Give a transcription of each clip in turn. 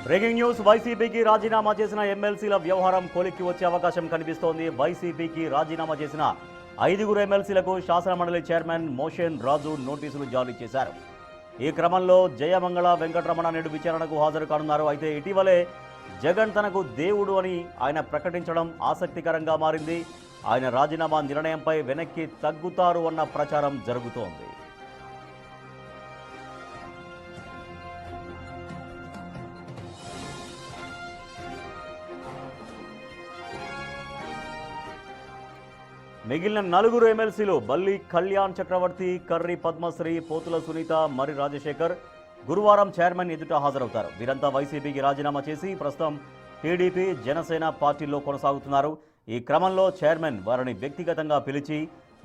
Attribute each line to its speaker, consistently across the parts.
Speaker 1: Breaking news వైసీపీకి రాజీనామా చేసిన ఎమ్మెల్సీల వ్యవహారం కొలిక్కి వచ్చే అవకాశం కనిపిస్తోంది. వైసీపీకి రాజీనామా చేసిన 5 ఎమ్మెల్సీలకు శాసనమండలి చైర్మన్ మోషన్ రాజు నోటీసులు జారీ చేశారు. ఈ క్రమంలో జయమంగళ వెంకటరమణ నేడు విచారణకు హాజరు కానున్నారు. అయితే ఇటీవలే జగన్ తనకు దేవుడు అని ఆయన ప్రకటించడం ఆసక్తికరంగా మారింది. ఆయన రాజీనామా నిర్ణయంపై వెనక్కి తగ్గుతారు అన్న ప్రచారం జరుగుతోంది. మిగిలిన 4 ఎమ్మెల్సీలు బల్లి కళ్యాణ్ చక్రవర్తి, కర్రి పద్మశ్రీ, పోతుల సునీత, మరి రాజశేఖర్ గురువారం చైర్మన్ ఎదుట హాజరవుతారు. వీరంతా వైసీపీకి రాజీనామా చేసి ప్రస్తుతం టీడీపీ, జనసేన పార్టీల్లో కొనసాగుతున్నారు. ఈ క్రమంలో చైర్మన్ వారిని వ్యక్తిగతంగా పిలిచి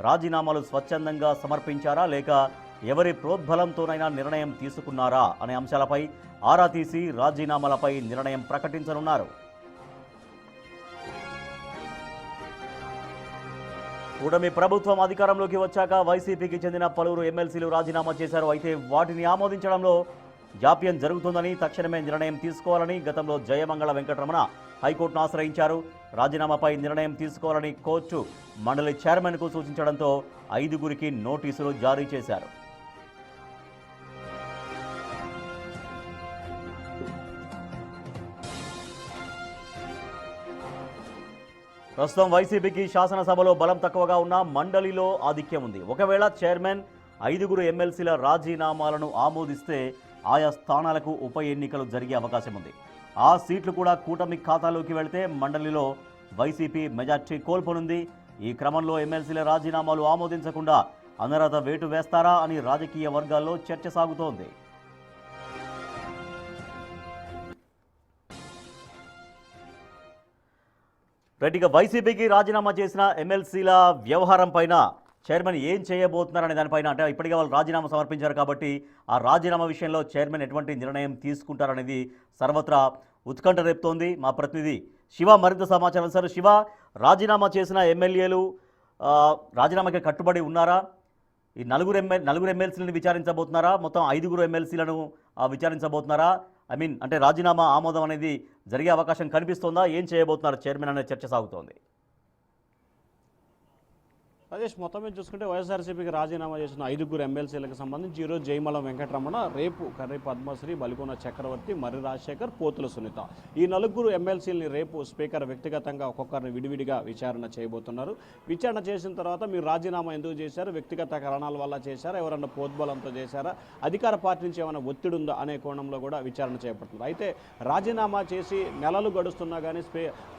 Speaker 1: రాజీనామాలు స్వచ్ఛందంగా సమర్పించారా లేక ఎవరి ప్రోద్బలంతోనైనా నిర్ణయం తీసుకున్నారా అనే అంశాలపై ఆరా తీసి రాజీనామాలపై నిర్ణయం ప్రకటించనున్నారు. కూటమి ప్రభుత్వం అధికారంలోకి వచ్చాక వైసీపీకి చెందిన పలువురు ఎమ్మెల్సీలు రాజీనామా చేశారు. అయితే వాటిని ఆమోదించడంలో జాప్యం జరుగుతుందని, తక్షణమే నిర్ణయం తీసుకోవాలని గతంలో జయమంగళ వెంకటరమణ హైకోర్టును ఆశ్రయించారు. రాజీనామాపై నిర్ణయం తీసుకోవాలని కోర్టు మండలి చైర్మన్కు సూచించడంతో 5 నోటీసులు జారీ చేశారు. ప్రస్తుతం వైసీపీకి శాసనసభలో బలం తక్కువగా ఉన్న మండలిలో ఆధిక్యం ఉంది. ఒకవేళ చైర్మన్ 5 ఎమ్మెల్సీల రాజీనామాలను ఆమోదిస్తే ఆయా స్థానాలకు ఉప ఎన్నికలు జరిగే అవకాశం ఉంది. ఆ సీట్లు కూడా కూటమి ఖాతాలోకి వెళితే మండలిలో వైసీపీ మెజార్టీ కోల్పోనుంది. ఈ క్రమంలో ఎమ్మెల్సీల రాజీనామాలు ఆమోదించకుండా అనర్హత వేటు వేస్తారా అని రాజకీయ వర్గాల్లో చర్చ సాగుతోంది. రైట్గా వైసీపీకి రాజీనామా చేసిన ఎమ్మెల్సీల వ్యవహారం పైన చైర్మన్ ఏం చేయబోతున్నారనే దానిపైన, అంటే ఇప్పటికే వాళ్ళు రాజీనామా సమర్పించారు కాబట్టి ఆ రాజీనామా విషయంలో చైర్మన్ ఎటువంటి నిర్ణయం తీసుకుంటారనేది సర్వత్రా ఉత్కంఠ రేపుతోంది. మా ప్రతినిధి శివ మరింత సమాచారం. సార్ శివ, రాజీనామా చేసిన ఎమ్మెల్యేలు రాజీనామాకి కట్టుబడి ఉన్నారా? ఈ 4 ఎమ్మెల్సీలను విచారించబోతున్నారా? మొత్తం 5 ఎమ్మెల్సీలను విచారించబోతున్నారా? అంటే రాజీనామా ఆమోదం అనేది జరిగే అవకాశం కనిపిస్తోందా? ఏం చేయబోతున్నారు చైర్మన్ అనే చర్చ సాగుతోంది.
Speaker 2: రాజేష్, మొత్తం మీద చూసుకుంటే వైఎస్ఆర్సీపీకి రాజీనామా చేసిన 5 ఎమ్మెల్సీలకు సంబంధించి ఈరోజు జయమల వెంకటరమణ, రేపు కర్రి పద్మశ్రీ, బలికొన చక్రవర్తి, మర్రి రాజశేఖర్, పోతుల సునీత ఈ 4 ఎమ్మెల్సీలని రేపు స్పీకర్ వ్యక్తిగతంగా ఒక్కొక్కరిని విడివిడిగా విచారణ చేయబోతున్నారు. విచారణ చేసిన తర్వాత మీరు రాజీనామా ఎందుకు చేశారు, వ్యక్తిగత కారణాల వల్ల చేశారా, ఎవరన్నా ప్రోద్బలంతో చేశారా, అధికార పార్టీ నుంచి ఏమైనా ఒత్తిడి ఉందా అనే కోణంలో కూడా విచారణ చేపడుతుంది. అయితే రాజీనామా చేసి నెలలు గడుస్తున్నా కానీ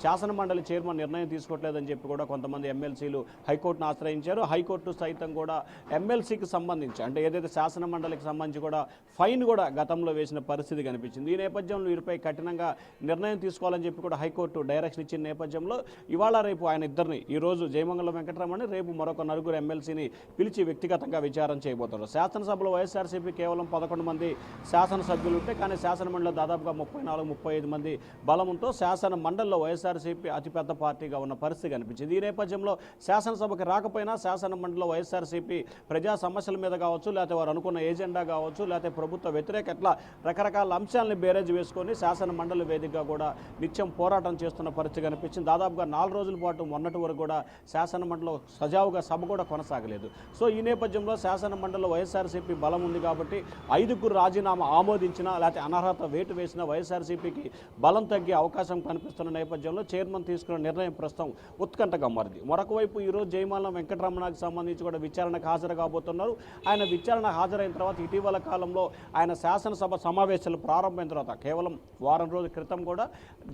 Speaker 2: శాసన మండలి చైర్మన్ నిర్ణయం తీసుకోవట్లేదని చెప్పి కూడా కొంతమంది ఎమ్మెల్సీలు హైకోర్టును ఆశ్రయించారు. హైకోర్టు సైతం కూడా ఎమ్మెల్సీకి సంబంధించి, అంటే ఏదైతే శాసన మండలికి సంబంధించి కూడా ఫైన్ కూడా గతంలో వేసిన పరిస్థితి కనిపించింది. ఈ నేపథ్యంలో వీరిపై కఠినంగా నిర్ణయం తీసుకోవాలని చెప్పి కూడా హైకోర్టు డైరెక్షన్ ఇచ్చిన నేపథ్యంలో ఇవాళ రేపు ఆయన ఇద్దరిని, ఈరోజు జయమంగళ వెంకటరమణ, రేపు మరొక 4 ఎమ్మెల్సీని పిలిచి వ్యక్తిగతంగా విచారణ చేయబోతున్నారు. శాసనసభలో వైఎస్ఆర్సీపీ కేవలం 11 మంది శాసనసభ్యులు ఉంటే, కానీ శాసన మండలిలో దాదాపుగా 34-35 మంది బలంతో శాసన మండలిలో వైఎస్ఆర్సీపీ అతిపెద్ద పార్టీగా ఉన్న పరిస్థితి కనిపించింది. ఈ నేపథ్యంలో శాసనసభకి రాకపోయినా శాసన మండలిలో వైఎస్ఆర్సీపీ ప్రజా సమస్యల మీద కావచ్చు, లేకపోతే వారు అనుకున్న ఏజెండా కావచ్చు, లేకపోతే ప్రభుత్వ వ్యతిరేక ఎట్లా రకరకాల అంశాలని బేరేజ్ వేసుకొని శాసన మండలి వేదికగా కూడా నిత్యం పోరాటం చేస్తున్న పరిస్థితి కనిపించింది. దాదాపుగా 4 రోజుల పాటు మొన్నటి వరకు కూడా శాసన మండలిలో సజావుగా సభ కూడా కొనసాగలేదు. సో ఈ నేపథ్యంలో శాసన మండలిలో వైఎస్ఆర్సీపీ బలం ఉంది కాబట్టి 5 రాజీనామా ఆమోదించినా లేకపోతే అనర్హత వేటు వేసిన వైఎస్ఆర్సీపీకి బలం తగ్గే అవకాశం కనిపిస్తున్న నేపథ్యంలో చైర్మన్ తీసుకున్న నిర్ణయం ప్రస్తుతం ఉత్కంఠగా మారింది. మరొక వైపు ఈరోజు జయమాల వెంకటరమణకు సంబంధించి కూడా విచారణకు హాజరు కాబోతున్నారు. ఆయన విచారణ హాజరైన తర్వాత ఇటీవల కాలంలో ఆయన శాసనసభ సమావేశాలు ప్రారంభమైన తర్వాత కేవలం వారం రోజుల క్రితం కూడా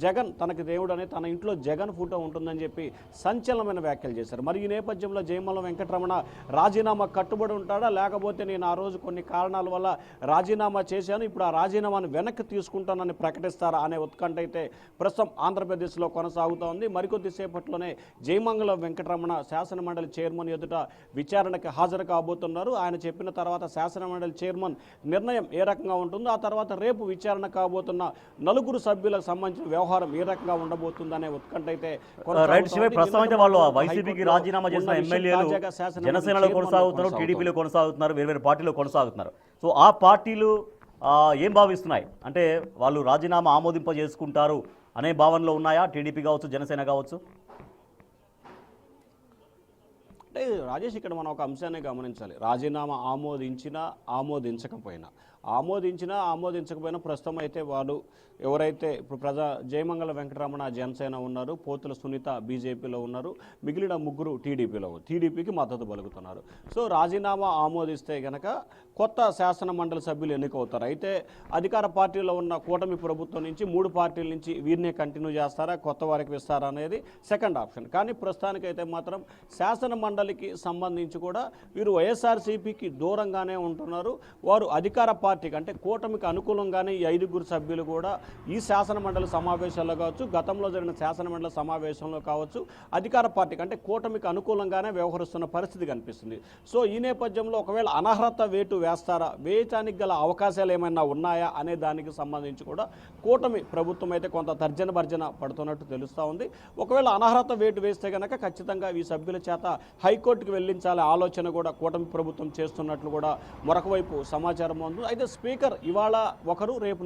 Speaker 2: జగన్ తనకి దేవుడని, తన ఇంట్లో జగన్ ఫోటో ఉంటుందని చెప్పి సంచలనమైన వ్యాఖ్యలు చేశారు. మరి ఈ నేపథ్యంలో జయమల వెంకటరమణ రాజీనామా కట్టుబడి ఉంటాడా, లేకపోతే నేను ఆ రోజు కొన్ని కారణాల వల్ల రాజీనామా చేశాను, ఇప్పుడు ఆ రాజీనామాను వెనక్కి తీసుకుంటానని ప్రకటిస్తారా అనే ఉత్కంఠ అయితే ప్రస్తుతం ఆంధ్రప్రదేశ్లో కొనసాగుతూ ఉంది. మరికొద్ది సేపట్లోనే జయమంగళ వెంకటరమణ శాసన మండలి చైర్మన్ ఎదుట విచారణకు హాజరు కాబోతున్నారు. ఆయన చెప్పిన తర్వాత శాసన మండలి చైర్మన్ నిర్ణయం ఏ రకంగా ఉంటుందో, ఆ తర్వాత రేపు విచారణ కాబోతున్న 4 సభ్యులకు సంబంధించిన వ్యవహారం ఏ రకంగా ఉండబోతుందనే ఉత్కంఠ అయితే
Speaker 1: వైసీపీకి రాజీనామా చేసిన ఎమ్మెల్యేలు జనసేనలో కొనసాగుతున్నారు, టీడీపీలో కొనసాగుతున్నారు, వేరు పార్టీలో కొనసాగుతున్నారు. సో ఆ పార్టీలు ఏం భావిస్తున్నాయి? అంటే వాళ్ళు రాజీనామా ఆమోదింపజేసుకుంటారు అనే భావనలో ఉన్నాయా టీడీపీ కావచ్చు, జనసేన కావచ్చు?
Speaker 2: అంటే రాజేష్, ఇక్కడ మనం ఒక అంశాన్ని గమనించాలి. రాజీనామా ఆమోదించినా ఆమోదించకపోయినా ప్రస్తుతం అయితే వాళ్ళు ఎవరైతే ఇప్పుడు జయమంగళ వెంకటరమణ జనసేన ఉన్నారు, పోతుల సునీత బీజేపీలో ఉన్నారు, మిగిలిన ముగ్గురు టీడీపీకి మద్దతు పలుకుతున్నారు. సో రాజీనామా ఆమోదిస్తే గనక కొత్త శాసన మండలి సభ్యులు ఎన్నికవుతారు. అయితే అధికార పార్టీలో ఉన్న కూటమి ప్రభుత్వం నుంచి 3 పార్టీల నుంచి వీరినే కంటిన్యూ చేస్తారా, కొత్త వారికి ఇస్తారా అనేది సెకండ్ ఆప్షన్. కానీ ప్రస్తుతానికైతే మాత్రం శాసన మండలికి సంబంధించి కూడా వీరు వైఎస్ఆర్సీపీకి దూరంగానే ఉంటున్నారు. వారు అధికార పార్టీకి అంటే కూటమికి అనుకూలంగానే ఈ 5 సభ్యులు కూడా ఈ శాసన మండలి సమావేశాల్లో కావచ్చు, గతంలో జరిగిన శాసన మండలి సమావేశంలో కావచ్చు, అధికార పార్టీకి అంటే కూటమికి అనుకూలంగానే వ్యవహరిస్తున్న పరిస్థితి కనిపిస్తుంది. సో ఈ నేపథ్యంలో ఒకవేళ అనర్హత వేటు వేస్తారా, వేయటానికి గల అవకాశాలు ఏమైనా ఉన్నాయా అనే దానికి సంబంధించి కూడా కూటమి ప్రభుత్వం అయితే కొంత తర్జన భర్జన పడుతున్నట్టు తెలుస్తూ ఉంది. ఒకవేళ అనర్హత వేటు వేస్తే కనుక ఖచ్చితంగా ఈ సభ్యుల చేత హైకోర్టుకు వెళ్లించాలే ఆలోచన కూడా కూటమి ప్రభుత్వం చేస్తున్నట్లు కూడా మరొక వైపు సమాచారం ఉంది. అయితే స్పీకర్ ఇవాళ ఒకరు, రేపు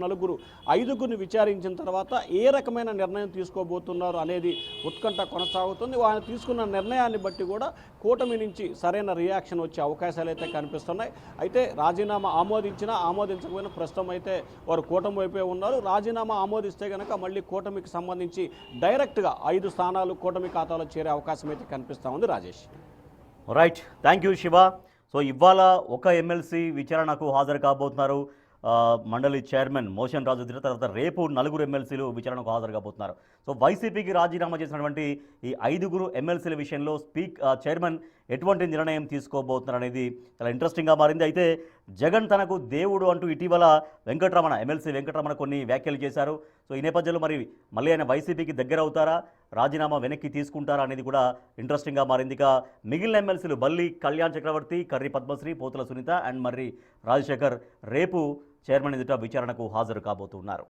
Speaker 2: 5 విచారించిన తర్వాత ఏ రకమైన నిర్ణయం తీసుకోబోతున్నారు అనేది ఉత్కంఠ కొనసాగుతుంది. ఆయన తీసుకున్న నిర్ణయాన్ని బట్టి కూడా కూటమి నుంచి సరైన రియాక్షన్ వచ్చే అవకాశాలు అయితే కనిపిస్తున్నాయి. అయితే రాజీనామా ఆమోదించకపోయినా ప్రస్తుతం అయితే వారు కూటమి వైపే ఉన్నారు. రాజీనామా ఆమోదిస్తే కనుక మళ్ళీ కూటమికి సంబంధించి డైరెక్ట్గా 5 స్థానాలు కూటమి ఖాతాలో చేరే అవకాశం అయితే కనిపిస్తూ ఉంది. Rajesh,
Speaker 1: right, thank you Shiva. So ఇవాళ ఒక ఎమ్మెల్సీ విచారణకు హాజరు కాబోతున్నారు మండలి చైర్మన్ మోషన్ రాజు. తర్వాత రేపు 4 ఎమ్మెల్సీలు విచారణకు హాజరు కాబోతున్నారు. సో వైసీపీకి రాజీనామా చేసినటువంటి ఈ 5 ఎమ్మెల్సీల విషయంలో చైర్మన్ ఎటువంటి నిర్ణయం తీసుకోబోతున్నారు అనేది చాలా ఇంట్రెస్టింగ్గా మారింది. అయితే జగన్ తనకు దేవుడు అంటూ ఇటీవల ఎమ్మెల్సీ వెంకటరమణ కొన్ని వ్యాఖ్యలు చేశారు. సో ఈ నేపథ్యంలో మళ్ళీ ఆయన వైసీపీకి దగ్గర అవుతారా, రాజీనామా వెనక్కి తీసుకుంటారా అనేది కూడా ఇంట్రెస్టింగ్గా మారింది. ఇక మిగిలిన ఎమ్మెల్సీలు బల్లి కళ్యాణ్ చక్రవర్తి, కర్రి పద్మశ్రీ, పోతుల సునీత అండ్ మర్రి రాజశేఖర్ రేపు చైర్మన్ ఎదుట విచారణకు హాజరు కాబోతున్నారు.